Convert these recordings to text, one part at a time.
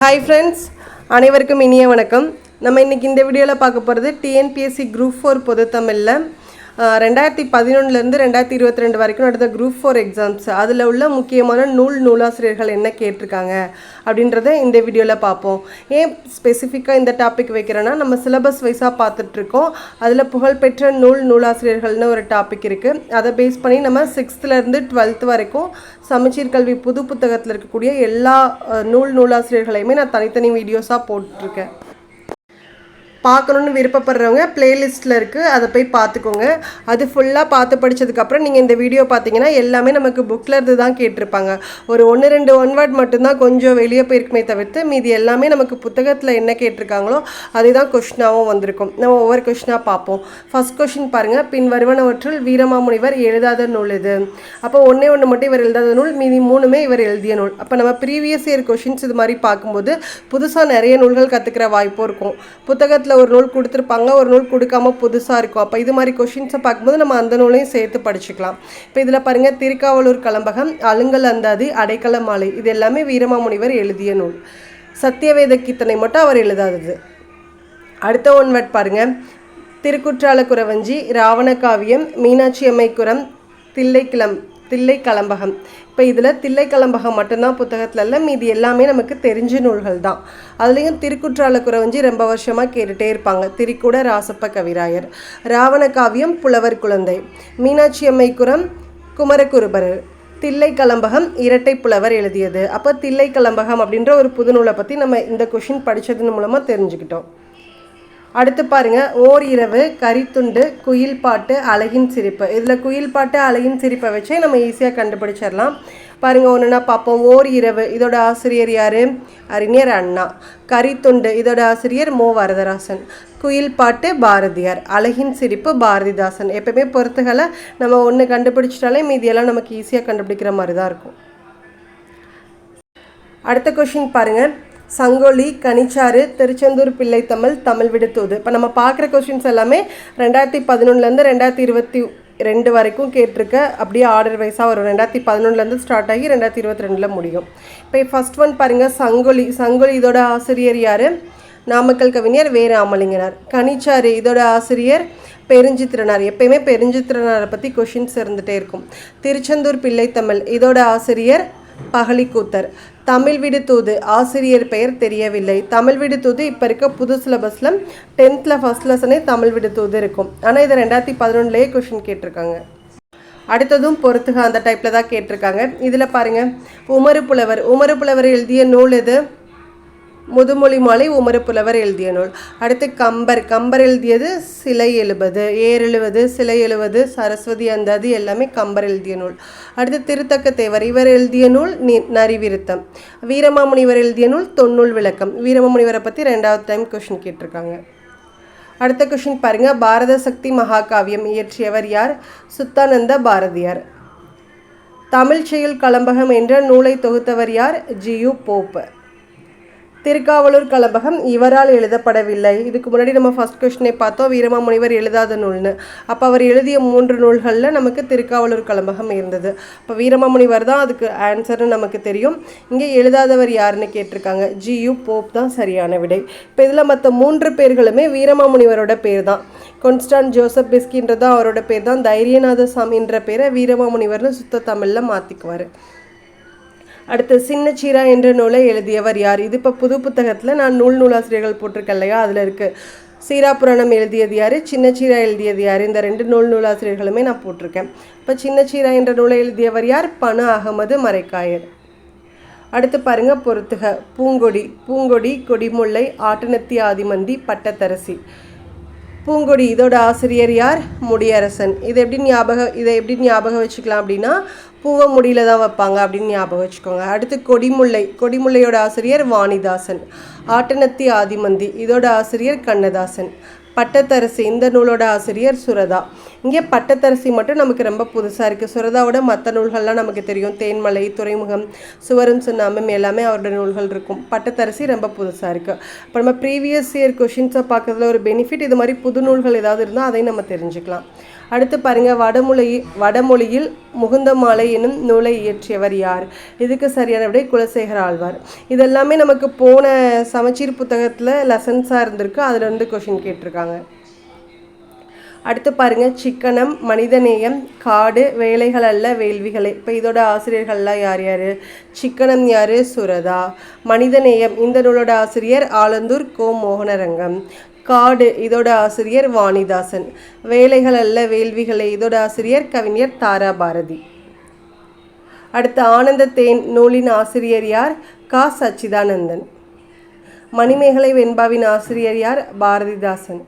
Hi friends, அனைவருக்கும் இனிய வணக்கம். நம்ம இன்றைக்கி இந்த வீடியோவில் பார்க்க போகிறது டிஎன்பிஎஸ்சி குரூப் 4 பொதுத்தமிழில் 2011 2022 வரைக்கும் நடந்த குரூப் 4 எக்ஸாம்ஸ் அதில் உள்ள முக்கியமான நூலாசிரியர்கள் என்ன கேட்டிருக்காங்க அப்படின்றத இந்த வீடியோவில் பார்ப்போம். ஏன் ஸ்பெசிஃபிக்காக இந்த டாபிக் வைக்கிறேன்னா, நம்ம சிலபஸ் வைஸாக பார்த்துட்ருக்கோம். அதில் புகழ்பெற்ற நூலாசிரியர்கள்னு ஒரு டாபிக் இருக்குது. அதை பேஸ் பண்ணி நம்ம 6th-லேருந்து 12th வரைக்கும் சமச்சீர் கல்வி புது புத்தகத்தில் இருக்கக்கூடிய எல்லா நூலாசிரியர்களையுமே நான் தனித்தனி வீடியோஸாக போட்டிருக்கேன். பார்க்கணுன்னு விருப்பப்படுறவங்க பிளேலிஸ்ட்டில் இருக்குது, அதை போய் பார்த்துக்கோங்க. அது ஃபுல்லாக பார்த்து படித்ததுக்கப்புறம் நீங்கள் இந்த வீடியோ பார்த்தீங்கன்னா எல்லாமே நமக்கு புக்கில் இருந்து தான் கேட்டிருப்பாங்க. ஒரு 1-2 ஒன் வேர்ட் மட்டும்தான் கொஞ்சம் வெளியே போயிருக்குமே தவிர்த்து மீதி எல்லாமே நமக்கு புத்தகத்தில் என்ன கேட்டிருக்காங்களோ அதுதான் கொஷினாகவும் வந்திருக்கும். நம்ம ஒவ்வொரு கொஷினாக பார்ப்போம். ஃபர்ஸ்ட் கொஷின் பாருங்கள், பின் வருவனவற்றுள் வீரமாமுனிவர் எழுதாத நூல் இது. அப்போ ஒன்று மட்டும் இவர் எழுதாத நூல், மீதி 3மே இவர் எழுதிய நூல். அப்போ நம்ம ப்ரீவியஸ் இயர் கொஷின்ஸ் இது மாதிரி பார்க்கும்போது புதுசாக நிறைய நூல்கள் கற்றுக்கிற வாய்ப்பும் இருக்கும். புத்தகத்தில் ஒரு நூல் கொடுத்துருப்பாங்க, ஒரு நூல் கொடுக்காம புதுசாக இருக்கும். அப்போ இது மாதிரி கொஷின்ஸை பார்க்கும்போது நம்ம அந்த நூலையும் சேர்த்து படிச்சுக்கலாம். இப்போ இதில் பாருங்கள், திருக்காவலூர் கலம்பகம், அலுங்கல் அந்தாதி, அடைக்கல மாலை, இது எல்லாமே வீரமாமுனிவர் எழுதிய நூல். சத்தியவேத கீர்த்தனை மட்டும் அவர் எழுதாதது. அடுத்த ஒன் வேர்ட் பாருங்கள், திருக்குற்றால குறவஞ்சி, ராவண காவியம், மீனாட்சி அம்மைக்குரம், தில்லை கலம்பகம். இப்போ இதில் தில்லை கலம்பகம் மட்டும்தான் புத்தகத்தில் இல்லை, மீதி எல்லாமே நமக்கு தெரிஞ்ச நூல்கள் தான். அதுலேயும் திருக்குற்றால குறவஞ்சி ரொம்ப வருஷமாக கேட்டுகிட்டே இருப்பாங்க, திரிக்கூட ராசப்ப கவிராயர். ராவண காவியம் புலவர் குழந்தை, மீனாட்சி அம்மைக்குரம் குமரகுருபர், தில்லை கலம்பகம் இரட்டை புலவர் எழுதியது. அப்போ தில்லை கலம்பகம் அப்படின்ற ஒரு புது நூலை பற்றி நம்ம இந்த கொஷின் படித்ததன் மூலமாக தெரிஞ்சுக்கிட்டோம். அடுத்து பாருங்கள், ஓர் இரவு, கரித்துண்டு, குயில் பாட்டு, அழகின் சிரிப்பு. இதில் குயில் பாட்டு அழகின் சிரிப்பை வச்சே நம்ம ஈஸியாக கண்டுபிடிச்சிடலாம். பாருங்கள், ஒன்றுனா பார்ப்போம். ஓர் இரவு இதோட ஆசிரியர் யார்? அறிஞர் அண்ணா. கரித்துண்டு இதோட ஆசிரியர் மோ வரதராசன். குயில் பாட்டு பாரதியார். அழகின் சிரிப்பு பாரதிதாசன். எப்பவுமே பொறுத்துகளை நம்ம ஒன்று கண்டுபிடிச்சிட்டாலே மீதியெல்லாம் நமக்கு ஈஸியாக கண்டுபிடிக்கிற மாதிரி தான் இருக்கும். அடுத்த கொஷின் பாருங்கள், சங்கொலி, கனிச்சாறு, திருச்செந்தூர் பிள்ளை தமிழ் விடுத்தூது. இப்போ நம்ம பார்க்குற கொஷின்ஸ் எல்லாமே 2011 2022 வரைக்கும் கேட்டிருக்க. அப்படியே ஆர்டர் வைஸாக வரும். 2011 ஸ்டார்ட் ஆகி 2022 முடியும். இப்போ ஃபர்ஸ்ட் ஒன் பாருங்கள், சங்கொலி இதோட ஆசிரியர் யார்? நாமக்கல் கவிஞர் வே ராமலிங்கனார். கனிச்சாறு இதோட ஆசிரியர் பெருஞ்சித்திரனார். எப்பயுமே பெருஞ்சித்திரனாரை பற்றி கொஷின்ஸ் இருந்துகிட்டே இருக்கும். திருச்செந்தூர் பிள்ளை இதோட ஆசிரியர் பகலிக்கூத்தர். தமிழ் விடுத்தூது ஆசிரியர் பெயர் தெரியவில்லை. தமிழ் விடுத்தூது இப்போ இருக்க புது சிலபஸில் 10th ஃபர்ஸ்ட் லெசனே தமிழ் விடுத்தூது இருக்கும். ஆனால் இதை 2011 கொஷின் கேட்டிருக்காங்க. அடுத்ததும் பொறுத்துக அந்த டைப்பில் தான் கேட்டிருக்காங்க. இதில் பாருங்கள், உமறு புலவர் எழுதிய நூல் எது? முதுமொழி மாலை உமறு புலவர் எழுதிய நூல். அடுத்து கம்பர் எழுதியது சிலை எழுபது, ஏர் எழுவது, சிலை எழுவது, சரஸ்வதி அந்தாதி எல்லாமே கம்பர் எழுதிய நூல். அடுத்து திருத்தக்க தேவர் இவர் எழுதிய நூல் நரிவிருத்தம். வீரமாமுனிவர் எழுதிய நூல் தொன்னூல் விளக்கம். வீரமாமுனிவரை பற்றி 2வது டைம் கொஷின் கேட்டிருக்காங்க. அடுத்த கொஷின் பாருங்கள், பாரத சக்தி மகாகாவியம் இயற்றியவர் யார்? சுத்தானந்த பாரதியார். தமிழ் செயல் கலம்பகம் என்ற நூலை தொகுத்தவர் யார்? G U Pope. திருக்காவலூர் கலம்பகம் இவரால் எழுதப்படவில்லை. இதுக்கு முன்னாடி நம்ம ஃபர்ஸ்ட் கொஸ்டினை பார்த்தோம், வீரமாமுனிவர் எழுதாத நூல்னு. அப்போ அவர் எழுதிய 3 நூல்களில் நமக்கு திருக்காவலூர் கலம்பகம் இருந்தது. அப்போ வீரமாமுனிவர் தான் அதுக்கு ஆன்சர்னு நமக்கு தெரியும். இங்கே எழுதாதவர் யாருன்னு கேட்டிருக்காங்க, ஜியு போப் தான் சரியான விடை. இப்போ இதில் மற்ற 3 பேர்களுமே வீரமாமுனிவரோட பேர் தான். கொன்ஸ்டான் ஜோசப் பிஸ்கின்றது அவரோட பேர் தான். தைரியநாத சாமின்ற பேரை வீரமாமுனிவர்னு சுத்த தமிழில் மாற்றிக்குவார். அடுத்து சின்னச்சீரா என்ற நூலை எழுதியவர் யார்? இது இப்போ புது புத்தகத்தில் நான் நூலாசிரியர்கள் போட்டிருக்கேன் இல்லையா, அதில் இருக்குது. சீராபுராணம் எழுதியது யார்? சின்னச்சீரா எழுதியது யார்? இந்த 2 நூலாசிரியர்களுமே நான் போட்டிருக்கேன். இப்போ சின்னச்சீரா என்ற நூலை எழுதியவர் யார்? பனு அகமது மரைக்காயர். அடுத்து பாருங்கள், பொறுத்துக. பூங்கொடி, கொடிமுல்லை, ஆட்டுநத்தி ஆதிமந்தி, பட்டத்தரசி. பூங்கொடி இதோட ஆசிரியர் யார்? முடியரசன். இதை எப்படி ஞாபகம் வச்சுக்கலாம் அப்படின்னா, பூவை முடியில தான் வைப்பாங்க அப்படின்னு ஞாபகம் வச்சுக்கோங்க. அடுத்து கொடிமுல்லையோட ஆசிரியர் வாணிதாசன். ஆட்டநத்தி ஆதிமந்தி இதோட ஆசிரியர் கண்ணதாசன். பட்டத்தரசி இந்த நூலோட ஆசிரியர் சுரதா. இங்கே பட்டத்தரசி மட்டும் நமக்கு ரொம்ப புதுசாக இருக்குது. சுரதாவோட மற்ற நூல்கள்லாம் நமக்கு தெரியும். தேன்மலை, துறைமுகம், சுவரும் சுண்ணாம்பும் எல்லாமே அவரோட நூல்கள் இருக்கும். பட்டத்தரசி ரொம்ப புதுசாக இருக்குது. இப்போ நம்ம ப்ரீவியஸ் இயர் கொஷின்ஸை பார்க்குறதுல ஒரு பெனிஃபிட், இது மாதிரி புது நூல்கள் ஏதாவது இருந்தால் அதையும் நம்ம தெரிஞ்சுக்கலாம். அடுத்து பாருங்கள், வடமொழியில் முகுந்தமாலை என்னும் நூலை இயற்றியவர் யார்? இதுக்கு சரியான விடை குலசேகர ஆழ்வார். இதெல்லாமே நமக்கு போன சமச்சீர் புத்தகத்தில் லெசன்ஸாக இருந்திருக்கு, அதில் வந்து கொஷின் கேட்டிருக்காங்க. அடுத்து பாருங்கள், சிக்கனம், மனிதநேயம், காடு, வேலைகள் அல்ல வேள்விகளே. இப்போ இதோட ஆசிரியர்கள்லாம் யார் யார்? சிக்கனம் யார்? சுரதா. மனிதநேயம் இந்த நூலோட ஆசிரியர் ஆலந்தூர் கோ மோகனரங்கம். காடு இதோட ஆசிரியர் வாணிதாசன். வேலைகள் அல்ல வேள்விகளே இதோட ஆசிரியர் கவிஞர் தாராபாரதி. அடுத்து ஆனந்த தேன் நூலின் ஆசிரியர் யார்? கா சச்சிதானந்தன். மணிமேகலை வெண்பாவின் ஆசிரியர் யார்? பாரதிதாசன்.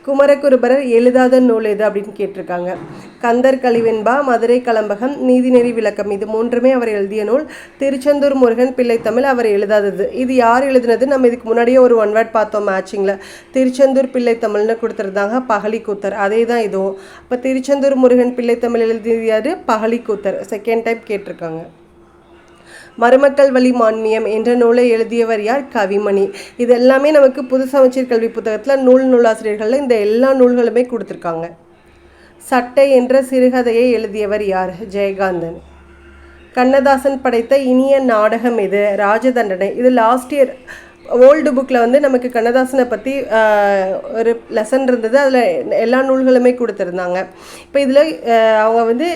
குமரகுருபரர் எழுதாத நூல் எது அப்படின்னு கேட்டிருக்காங்க. கந்தர் கலிவெண்பா, மதுரை கலம்பகம், நீதிநெறி விளக்கம் இது மூன்றுமே அவர் எழுதிய நூல். திருச்செந்தூர் முருகன் பிள்ளை தமிழ் அவர் எழுதாதது. இது யார் எழுதுனது? நம்ம இதுக்கு முன்னாடியே ஒரு ஒன் வேர்ட் பார்த்தோம் மேட்சிங்கில். திருச்செந்தூர் பிள்ளை தமிழ்னு கொடுத்துருந்தாங்க, பகலிக்கூத்தர். அதே தான் இதுவும். இப்போ திருச்செந்தூர் முருகன் பிள்ளை தமிழ் எழுதியாரு பகலிக்கூத்தர். செகண்ட் டைப் கேட்டிருக்காங்க. மருமக்கள் வழி மான்மியம் என்ற நூலை எழுதியவர் யார்? கவிமணி. இது எல்லாமே நமக்கு புது சமச்சீர் கல்வி புத்தகத்தில் நூலாசிரியர்களில் இந்த எல்லா நூல்களுமே கொடுத்துருக்காங்க. சட்டை என்ற சிறுகதையை எழுதியவர் யார்? ஜெயகாந்தன். கண்ணதாசன் படைத்த இனிய நாடகம் எது? ராஜதண்டனை. இது லாஸ்ட் இயர் ஓல்டு புக்கில் வந்து நமக்கு கண்ணதாசனை பற்றி ஒரு லெசன் இருந்தது, அதில் எல்லா நூல்களுமே கொடுத்துருந்தாங்க. இப்போ இதில் அவங்க வந்து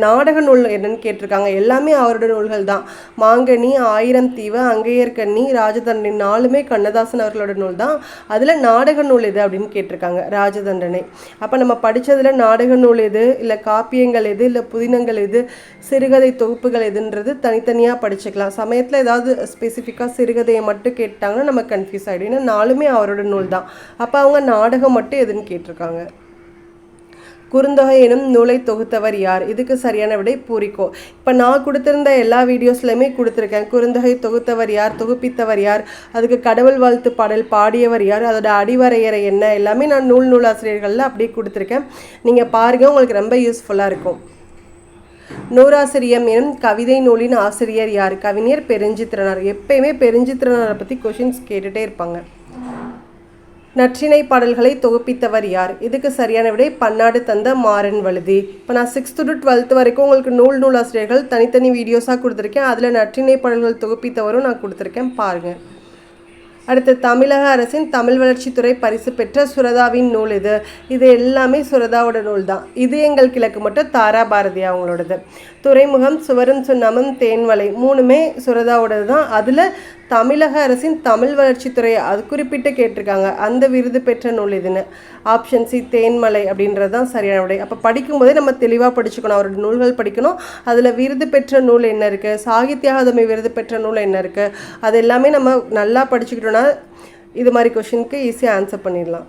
நாடக நூல் என்னன்னு கேட்டிருக்காங்க. எல்லாமே அவரோட நூல்கள் தான். மாங்கனி, ஆயிரம் தீவு, அங்கையர்கண்ணி, ராஜதண்டனை நாலுமே கண்ணதாசன் அவர்களோட நூல் தான். அதில் நாடக நூல் எது அப்படின்னு கேட்டிருக்காங்க. ராஜதண்டனை. அப்போ நம்ம படித்ததில் நாடக நூல் எது, இல்லை காப்பியங்கள் எது, இல்லை புதினங்கள் எது, சிறுகதை தொகுப்புகள் எதுன்றது தனித்தனியாக படிச்சுக்கலாம். சமயத்தில் ஏதாவது ஸ்பெசிஃபிக்காக சிறுகதையை மட்டும் கேட்டாங்க நம்ம கன்ஃபியூஸ் ஆகிடும். ஏன்னா நாலுமே அவரோட நூல் தான். அப்போ அவங்க நாடகம் மட்டும் எதுன்னு கேட்டிருக்காங்க. குறுந்தொகை எனும் நூலை தொகுத்தவர் யார்? இதுக்கு சரியான விடை பூரிக்கோ. இப்போ நான் கொடுத்துருந்த எல்லா வீடியோஸ்லையுமே கொடுத்துருக்கேன். குறுந்தொகை தொகுத்தவர் யார், தொகுப்பித்தவர் யார், அதுக்கு கடவுள் வாழ்த்து பாடல் பாடியவர் யார், அதோட அடிவரையறை என்ன, எல்லாமே நான் நூலாசிரியர்களில் அப்படியே கொடுத்துருக்கேன். நீங்கள் பாருங்கள், உங்களுக்கு ரொம்ப யூஸ்ஃபுல்லாக இருக்கும். நூறாசிரியம் எனும் கவிதை நூலின் ஆசிரியர் யார்? கவிஞர் பெருஞ்சித்திரனார். எப்பயுமே பெருஞ்சித்திரனாரை பற்றி கொஷின்ஸ் கேட்டுகிட்டே இருப்பாங்க. நற்றிணை பாடல்களை தொகுப்பித்தவர் யார்? இதுக்கு சரியான விடை பன்னாடு தந்த மாறன் வழுதி. இப்போ நான் 6th to 12th வரைக்கும் உங்களுக்கு நூலாசிரியர்கள் தனித்தனி வீடியோஸாக கொடுத்துருக்கேன். அதில் நற்றிணை பாடல்கள் தொகுப்பித்தவரும் நான் கொடுத்துருக்கேன், பாருங்கள். அடுத்து தமிழக அரசின் தமிழ் வளர்ச்சித்துறை பரிசு பெற்ற சுரதாவின் நூல் இது. இது எல்லாமே சுரதாவோட நூல் தான். இது எங்கள் கிழக்கு மட்டும் தாராபாரதி அவங்களோடது. துறைமுகம், சுவரும் சுண்ணாமும், தேன்வளை மூணுமே சுரதாவோடது தான். அதில் தமிழக அரசின் தமிழ் வளர்ச்சித்துறை அது குறிப்பிட்டு கேட்டிருக்காங்க. அந்த விருது பெற்ற நூல் இதுன்னு. ஆப்ஷன் சி தேன்மலை அப்படின்றது தான் சரியான விடை. அப்போ படிக்கும்போதே நம்ம தெளிவாக படிச்சுக்கணும். அவரோட நூல்கள் படிக்கணும். அதில் விருது பெற்ற நூல் என்ன இருக்குது, சாகித்ய அகாதமி விருது பெற்ற நூல் என்ன இருக்குது, அது எல்லாமே நம்ம நல்லா படிச்சுக்கிட்டோன்னா இது மாதிரி கொஷினுக்கு ஈஸியாக ஆன்சர் பண்ணிடலாம்.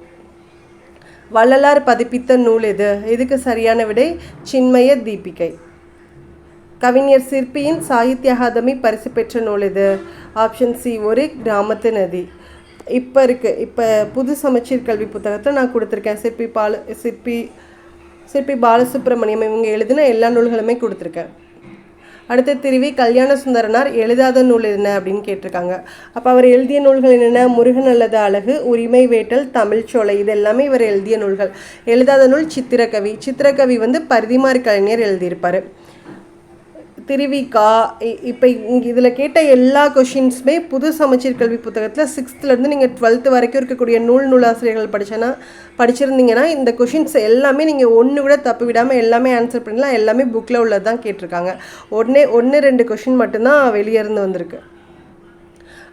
வள்ளலார் பதிப்பித்த நூல் எது? இதுக்கு சரியான விடை சின்மய தீபிகை. கவிஞர் சிற்பியின் சாகித்ய அகாதமி பரிசு பெற்ற நூல் இது. ஆப்ஷன் சி ஒரு கிராமத்து நதி. இப்போ புது சமச்சீர் கல்வி புத்தகத்தில் நான் கொடுத்துருக்கேன். சிற்பி பாலசுப்ரமணியம் இவங்க எழுதின எல்லா நூல்களுமே கொடுத்துருக்கேன். அடுத்த திருவி கல்யாண சுந்தரனார் எழுதாத நூல் என்ன அப்படின்னு கேட்டிருக்காங்க. அப்போ அவர் எழுதிய நூல்கள் என்னென்ன? முருகன் அல்லது அழகு, உரிமை வேட்டல், தமிழ்ச்சோலை இது எல்லாமே இவர் எழுதிய நூல்கள். எழுதாத நூல் சித்திரக்கவி. சித்திரக்கவி வந்து பரிதிமார் கலைஞர் எழுதியிருப்பார். திருவிக்கா. இப்போ இதில் கேட்ட எல்லா கொஷின்ஸுமே புது சமச்சீர் கல்வி புத்தகத்தில் 6th நீங்கள் 12th வரைக்கும் இருக்கக்கூடிய நூலாசிரியர்கள் படிச்சிருந்தீங்கன்னா இந்த கொஷின்ஸ் எல்லாமே நீங்கள் ஒன்று விட தப்பு விடாமல் எல்லாமே ஆன்சர் பண்ணலாம். எல்லாமே புக்கில் உள்ளது தான் கேட்டிருக்காங்க. 1-2 கொஷின் மட்டும்தான் வெளியே இருந்து வந்திருக்கு.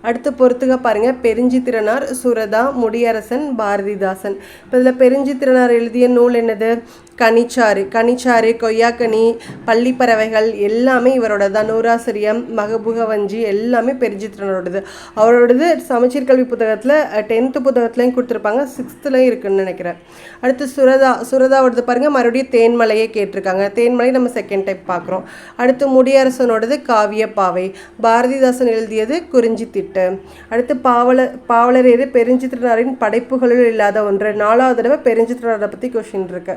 அடுத்து பொறுத்துக்க பாருங்கள். பெருஞ்சித்திரனார், சுரதா, முடியரசன், பாரதிதாசன். இப்போ இதில் பெருஞ்சித்திரனார் எழுதிய நூல் என்னது? கனிச்சாறு, கொய்யாக்கனி, பள்ளிப்பறவைகள் எல்லாமே இவரோட தான். நூறாசிரியம், மகபுகவஞ்சி எல்லாமே பெருஞ்சித்திரனாரோடது. அவரோடது சமச்சீர் கல்வி புத்தகத்தில் 10th புத்தகத்துலையும் கொடுத்துருப்பாங்க, 6thலையும் இருக்குன்னு நினைக்கிறேன். அடுத்து சுரதாவோடது பாருங்கள், மறுபடியும் தேன்மலையே கேட்டிருக்காங்க. தேன்மலை நம்ம செகண்ட் டைப் பார்க்குறோம். அடுத்து முடியரசனோடது காவிய பாவை. பாரதிதாசன் எழுதியது குறிஞ்சி திட்டு. அடுத்து பாவலர் எது? பெருஞ்சித்திரனாரின் படைப்புகளில் இல்லாத ஒன்று. 4வது தடவை பெருஞ்சித்திரனாரை பற்றி கொஷின் இருக்கு.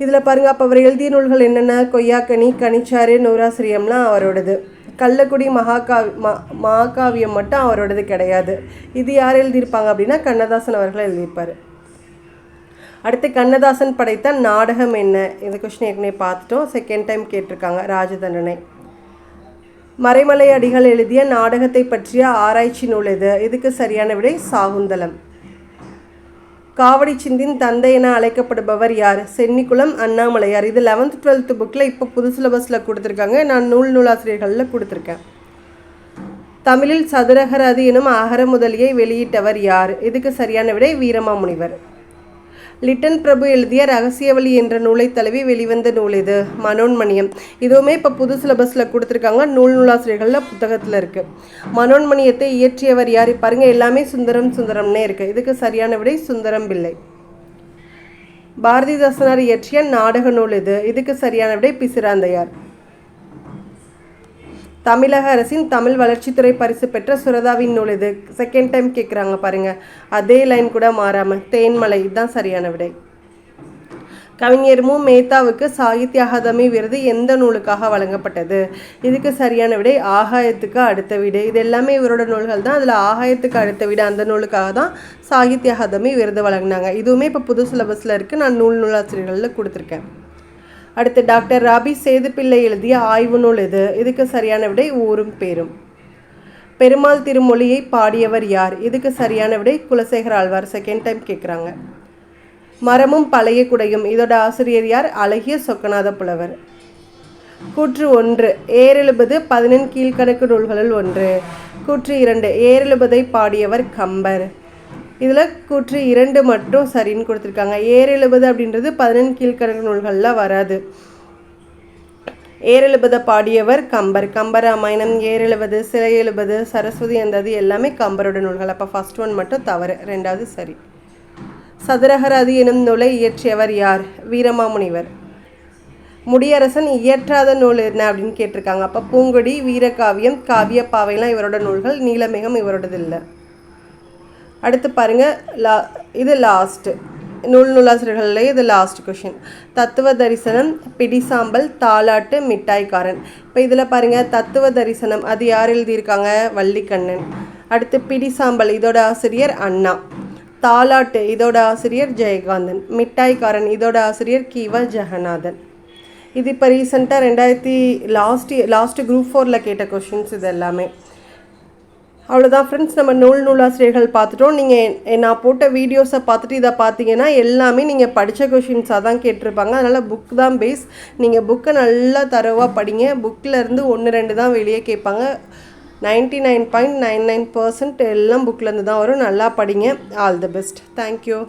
இதில் பாருங்கள், அப்போ அவர் எழுதிய நூல்கள் என்னென்ன? கொய்யாக்கனி, கனிச்சாறு, நூறாசிரியம்லாம் அவரோடது. கள்ளக்குடி மகாகாவியம் மட்டும் அவரோடது கிடையாது. இது யார் எழுதியிருப்பாங்க அப்படின்னா கண்ணதாசன் அவர்கள் எழுதியிருப்பார். அடுத்து கண்ணதாசன் படைத்த நாடகம் என்ன? இந்த கொஸ்டின் ஏற்கனவே பார்த்துட்டோம், செகண்ட் டைம் கேட்டிருக்காங்க. ராஜதண்டனை. மறைமலை அடிகள் எழுதிய நாடகத்தை பற்றிய ஆராய்ச்சி நூல் எது? இதுக்கு சரியான விடை சாகுந்தலம். காவடி சிந்தின் தந்தை என அழைக்கப்படுபவர் யார்? சென்னிக்குளம் அண்ணாமலையார். இது 11th 12th புக்கில் இப்போ புது சிலபஸில் கொடுத்துருக்காங்க, நான் நூலாசிரியர்களில் கொடுத்துருக்கேன். தமிழில் சதுரகராதி எனும் அகர முதலியை வெளியிட்டவர் யார்? இதுக்கு சரியான விடை வீரமாமுனிவர். லிட்டன் பிரபு எழுதிய ரகசியவழி என்ற நூலை தழுவி வெளிவந்த நூல் இது? மனோன்மணியம். இதுவுமே இப்போ புது சிலபஸில் கொடுத்துருக்காங்க, நூலாசிரியர்களில் புத்தகத்தில் இருக்குது. மனோன்மணியத்தை இயற்றியவர் யார்? பாருங்க, எல்லாமே சுந்தரம்னே இருக்குது. இதுக்கு சரியான விடை சுந்தரம் பிள்ளை. பாரதிதாசனார் இயற்றிய நாடக நூல் இது? இதுக்கு சரியான விடை பிசிராந்தையார். தமிழக அரசின் தமிழ் வளர்ச்சித்துறை பரிசு பெற்ற சுரதாவின் நூல் இது? செகண்ட் டைம் கேட்குறாங்க பாருங்க, அதே லைன் கூட மாறாமல். தேன்மலை. இதுதான் சரியான விடை. கவிஞர் மு மேத்தாவுக்கு சாகித்ய அகாதமி விருது எந்த நூலுக்காக வழங்கப்பட்டது? இதுக்கு சரியான விடை ஆகாயத்துக்கு அடுத்த வீடு. இது எல்லாமே இவரோட நூல்கள் தான், அதில் ஆகாயத்துக்கு அடுத்த வீடு அந்த நூலுக்காக தான் சாகித்ய அகாதமி விருது வழங்கினாங்க. இதுவுமே இப்போ புது சிலபஸில் இருக்குது, நான் நூலாசிரியர்களில் கொடுத்துருக்கேன். அடுத்து டாக்டர் ராபி சேதுப்பிள்ளை எழுதிய ஆய்வு நூல் எது? இதுக்கு சரியான விடை ஊரும் பேரும். பெருமாள் திருமொழியை பாடியவர் யார்? இதுக்கு சரியான விடை குலசேகர ஆழ்வார். செகண்ட் டைம் கேட்குறாங்க. மரமும் பழைய குடையும். இதோட ஆசிரியர் யார்? அழகிய சொக்கநாத புலவர். கூற்று 1, ஏறெழுபது 11 கீழ்கணக்கு நூல்களுள் ஒன்று. கூற்று 2, ஏறெழுபதை பாடியவர் கம்பர். இதில் கூற்று 2 மட்டும் சரின்னு கொடுத்துருக்காங்க. ஏறெழுபது அப்படின்றது 11 கீழ்கணக்கு நூல்களில் வராது. ஏறெழுபதை பாடியவர் கம்பர். கம்பராமாயணம், ஏறெழுபது, சிலை எழுபது, சரஸ்வதி அந்தாதி எல்லாமே கம்பரோட நூல்கள். அப்போ ஃபர்ஸ்ட் ஒன் மட்டும் தவறு, ரெண்டாவது சரி. சதுரகராதி எனும் நூலை இயற்றியவர் யார்? வீரமாமுனிவர். முடியரசன் இயற்றாத நூல் என்ன அப்படின்னு கேட்டிருக்காங்க. அப்போ பூங்கொடி, வீரகாவியம், காவியப்பாவைலாம் இவரோட நூல்கள். நீலமேகம் இவரோடது இல்லை. அடுத்து பாருங்கள், இது லாஸ்ட்டு நூலாசிரியர்கள்லேயே இது லாஸ்ட் கொஷின். தத்துவ தரிசனம், பிடிசாம்பல், தாலாட்டு, மிட்டாய்க்காரன். இப்போ இதில் பாருங்கள், தத்துவ தரிசனம் அது யார் எழுதியிருக்காங்க? வள்ளிக்கண்ணன். அடுத்து பிடிசாம்பல் இதோட ஆசிரியர் அண்ணா. தாலாட்டு இதோட ஆசிரியர் ஜெயகாந்தன். மிட்டாய்க்காரன் இதோட ஆசிரியர் கீவா ஜெகநாதன். இது இப்போ ரீசெண்டாக லாஸ்ட் குரூப் 4ல் கேட்ட கொஷின்ஸ் இது எல்லாமே. அவ்வளோதான் ஃப்ரெண்ட்ஸ், நம்ம நூலாசிரியர்கள் பார்த்துட்டோம். நீங்கள் நான் போட்ட வீடியோஸை பார்த்துட்டு இதை பார்த்தீங்கன்னா எல்லாமே நீங்கள் படித்த கொஷின்ஸாக தான் கேட்டிருப்பாங்க. அதனால் புக் தான் பேஸ். நீங்கள் புக்கை நல்லா தரவாக படிங்க. புக்கில் இருந்து 1-2 தான் வெளியே கேட்பாங்க. 99.99% எல்லாம் புக்கிலேருந்து தான் வரும். நல்லா படிங்க. All the best. தேங்க்யூ.